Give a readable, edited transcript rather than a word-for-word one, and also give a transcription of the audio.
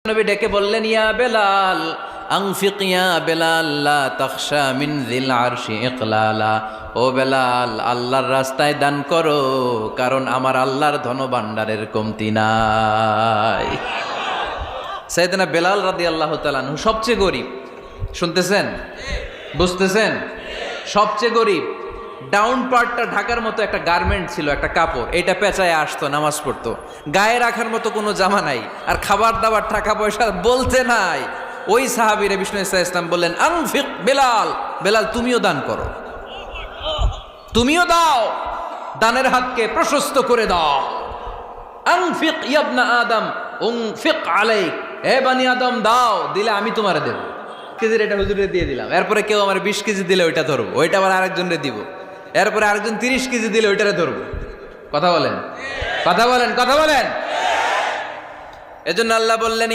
নবী ডেকে বললেন, ইয়া বেলাল আনফিক ইয়া বেলাল লা তাখশা মিন যিল আরশি ইকলালা। ও বেলাল, আল্লাহর রাস্তায় দান করো, কারণ আমার আল্লাহর ধনভাণ্ডারের কমতি নাই। সাইয়েদনা বেলাল রাদিয়াল্লাহু তাআলা আনহু সবচেয়ে গরিব। শুনতেছেন? বুঝতেছেন? সবচেয়ে গরিব। ডাউন পার্টটা ঢাকার মতো একটা গার্মেন্ট ছিল, একটা কাপড়, এটা পেঁচায় আসতো, নামাজ পড়তো। গায়ে রাখার মতো কোনো জামা নাই, আর খাবার দাবার টাকা পয়সা বলতে নাই। ওই সাহাবীরে বিষ্ণু ইসলাম বললেন, আনফিক বেলাল, বেলাল তুমিও দান করো, তুমিও দাও, দানের হাতকে প্রশস্ত করে দাও। আনফিক ইবনা আদম উনফিক আলাইক, হে বানি আদম দাও, দিলে আমি তোমারে দেব। কেজির এটা হুজুরে দিয়ে দিলাম, এরপরে কেউ আমার 20 কেজি দিলে ওইটা ধরবো, ওইটা আবার আরেকজনরে দিব, এরপরে আরেকজন 30 কেজি দিলে ওইটারে ধরবো। কথা বলেন, কথা বলেন, কথা বলেন। এজন্য আল্লাহ বললেন,